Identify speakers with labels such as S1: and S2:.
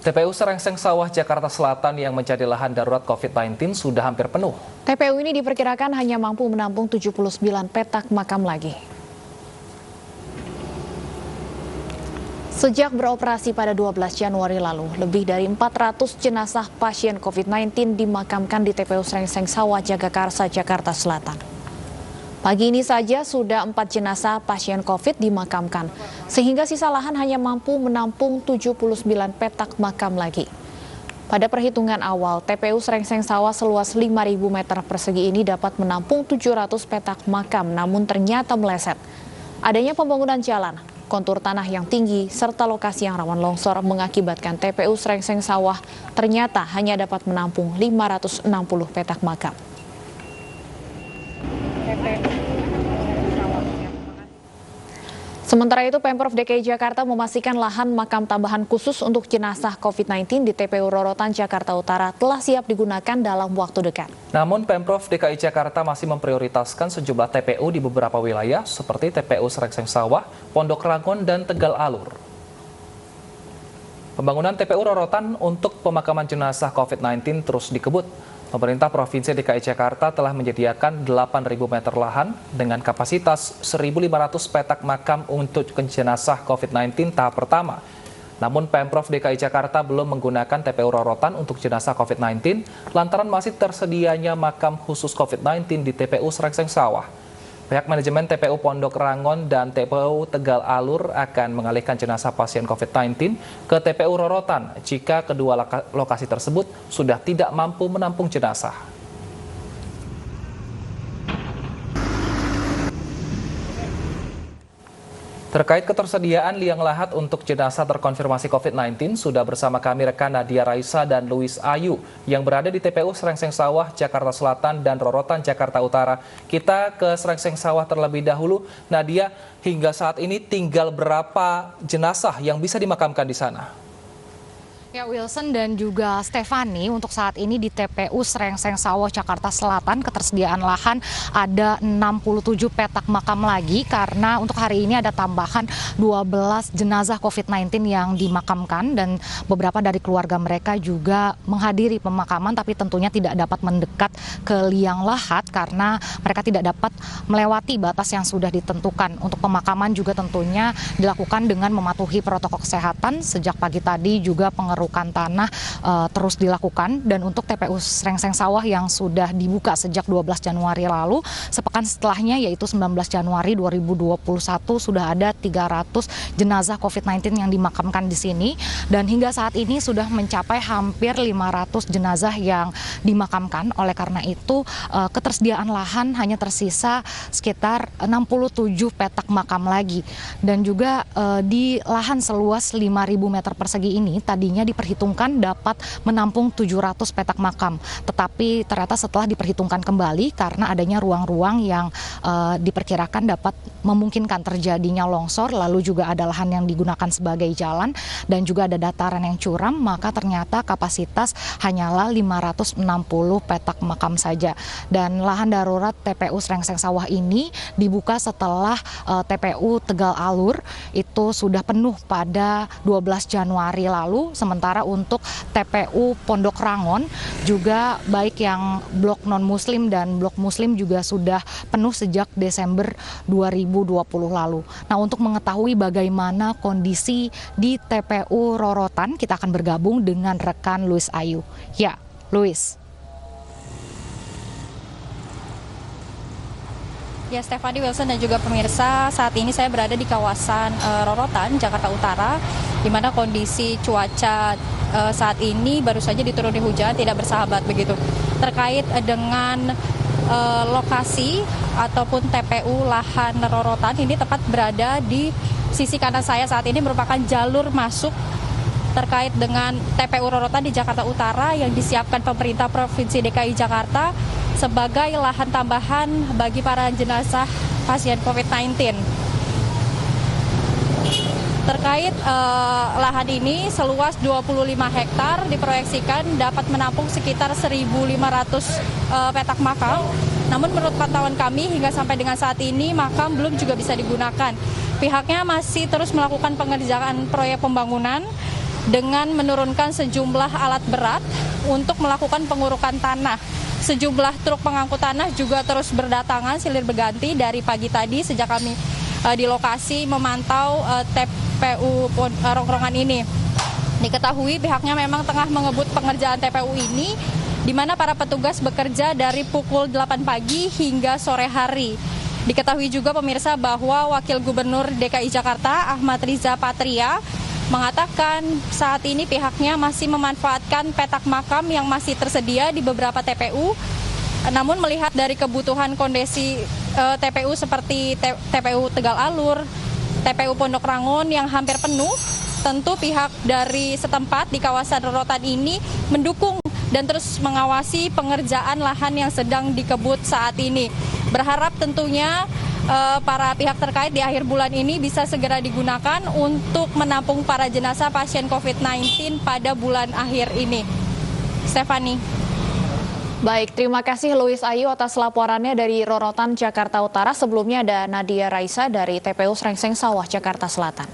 S1: TPU Serengseng Sawah, Jakarta Selatan yang menjadi lahan darurat COVID-19 sudah hampir penuh.
S2: TPU ini diperkirakan hanya mampu menampung 79 petak makam lagi. Sejak beroperasi pada 12 Januari lalu, lebih dari 400 jenazah pasien COVID-19 dimakamkan di TPU Serengseng Sawah, Jagakarsa, Jakarta Selatan. Pagi ini saja sudah 4 jenazah pasien COVID dimakamkan, sehingga sisa lahan hanya mampu menampung 79 petak makam lagi. Pada perhitungan awal, TPU Serengseng Sawah seluas 5.000 meter persegi ini dapat menampung 700 petak makam, namun ternyata meleset. Adanya pembangunan jalan, kontur tanah yang tinggi, serta lokasi yang rawan longsor mengakibatkan TPU Serengseng Sawah ternyata hanya dapat menampung 560 petak makam. Sementara itu, Pemprov DKI Jakarta memastikan lahan makam tambahan khusus untuk jenazah COVID-19 di TPU Rorotan, Jakarta Utara telah siap digunakan dalam waktu dekat.
S1: Namun, Pemprov DKI Jakarta masih memprioritaskan sejumlah TPU di beberapa wilayah seperti TPU Serengseng Sawah, Pondok Rangon, dan Tegal Alur. Pembangunan TPU Rorotan untuk pemakaman jenazah COVID-19 terus dikebut. Pemerintah Provinsi DKI Jakarta telah menyediakan 8.000 meter lahan dengan kapasitas 1.500 petak makam untuk jenazah COVID-19 tahap pertama. Namun Pemprov DKI Jakarta belum menggunakan TPU Rorotan untuk jenazah COVID-19 lantaran masih tersedianya makam khusus COVID-19 di TPU Serengseng Sawah. Pihak manajemen TPU Pondok Rangon dan TPU Tegal Alur akan mengalihkan jenazah pasien COVID-19 ke TPU Rorotan jika kedua lokasi tersebut sudah tidak mampu menampung jenazah. Terkait ketersediaan liang lahat untuk jenazah terkonfirmasi COVID-19, sudah bersama kami rekan Nadia Raisa dan Louis Ayu yang berada di TPU Serengseng Sawah, Jakarta Selatan dan Rorotan, Jakarta Utara. Kita ke Serengseng Sawah terlebih dahulu. Nadia, hingga saat ini tinggal berapa jenazah yang bisa dimakamkan di sana?
S3: Ya, Wilson dan juga Stefani, untuk saat ini di TPU Serengseng Sawah, Jakarta Selatan, ketersediaan lahan ada 67 petak makam lagi karena untuk hari ini ada tambahan 12 jenazah COVID-19 yang dimakamkan dan beberapa dari keluarga mereka juga menghadiri pemakaman tapi tentunya tidak dapat mendekat ke liang lahat karena mereka tidak dapat melewati batas yang sudah ditentukan. Untuk pemakaman juga tentunya dilakukan dengan mematuhi protokol kesehatan. Sejak pagi tadi juga pengerukan tanah terus dilakukan, dan untuk TPU Serengseng Sawah yang sudah dibuka sejak 12 Januari lalu, sepekan setelahnya yaitu 19 Januari 2021 sudah ada 300 jenazah COVID-19 yang dimakamkan di sini, dan hingga saat ini sudah mencapai hampir 500 jenazah yang dimakamkan. Oleh karena itu ketersediaan lahan hanya tersisa sekitar 67 petak makam lagi, dan juga di lahan seluas 5.000 meter persegi ini tadinya diperhitungkan dapat menampung 700 petak makam. Tetapi ternyata setelah diperhitungkan kembali karena adanya ruang-ruang yang diperkirakan dapat memungkinkan terjadinya longsor, lalu juga ada lahan yang digunakan sebagai jalan dan juga ada dataran yang curam, maka ternyata kapasitas hanyalah 560 petak makam saja. Dan lahan darurat TPU Serengseng Sawah ini dibuka setelah TPU Tegal Alur itu sudah penuh pada 12 Januari lalu. Sementara untuk TPU Pondok Rangon juga baik yang blok non-muslim dan blok muslim juga sudah penuh sejak Desember 2020 lalu. Nah, untuk mengetahui bagaimana kondisi di TPU Rorotan, kita akan bergabung dengan rekan Louis Ayu. Ya, Louis.
S4: Ya, Stefani, Wilson dan juga pemirsa, saat ini saya berada di kawasan Rorotan, Jakarta Utara, di mana kondisi cuaca saat ini baru saja dituruni hujan, tidak bersahabat begitu. Terkait dengan lokasi ataupun TPU lahan Rorotan, ini tepat berada di sisi kanan saya saat ini merupakan jalur masuk terkait dengan TPU Rorotan di Jakarta Utara yang disiapkan pemerintah Provinsi DKI Jakarta sebagai lahan tambahan bagi para jenazah pasien COVID-19. Terkait lahan ini seluas 25 hektar diproyeksikan dapat menampung sekitar 1.500 petak makam. Namun menurut pantauan kami hingga sampai dengan saat ini makam belum juga bisa digunakan. Pihaknya masih terus melakukan pengerjaan proyek pembangunan dengan menurunkan sejumlah alat berat untuk melakukan pengurukan tanah. Sejumlah truk pengangkut tanah juga terus berdatangan silih berganti dari pagi tadi sejak kami di lokasi memantau TPU Rongkrongan ini. Diketahui pihaknya memang tengah mengebut pengerjaan TPU ini, di mana para petugas bekerja dari pukul 8 pagi hingga sore hari. Diketahui juga pemirsa bahwa Wakil Gubernur DKI Jakarta Ahmad Riza Patria mengatakan saat ini pihaknya masih memanfaatkan petak makam yang masih tersedia di beberapa TPU. Namun melihat dari kebutuhan kondisi TPU seperti TPU Tegal Alur, TPU Pondok Rangon yang hampir penuh, tentu pihak dari setempat di kawasan Rorotan ini mendukung dan terus mengawasi pengerjaan lahan yang sedang dikebut saat ini. Berharap tentunya para pihak terkait di akhir bulan ini bisa segera digunakan untuk menampung para jenazah pasien COVID-19 pada bulan akhir ini. Stephanie.
S2: Baik, terima kasih Louis Ayu atas laporannya dari Rorotan, Jakarta Utara. Sebelumnya ada Nadia Raisa dari TPU Srengseng Sawah, Jakarta Selatan.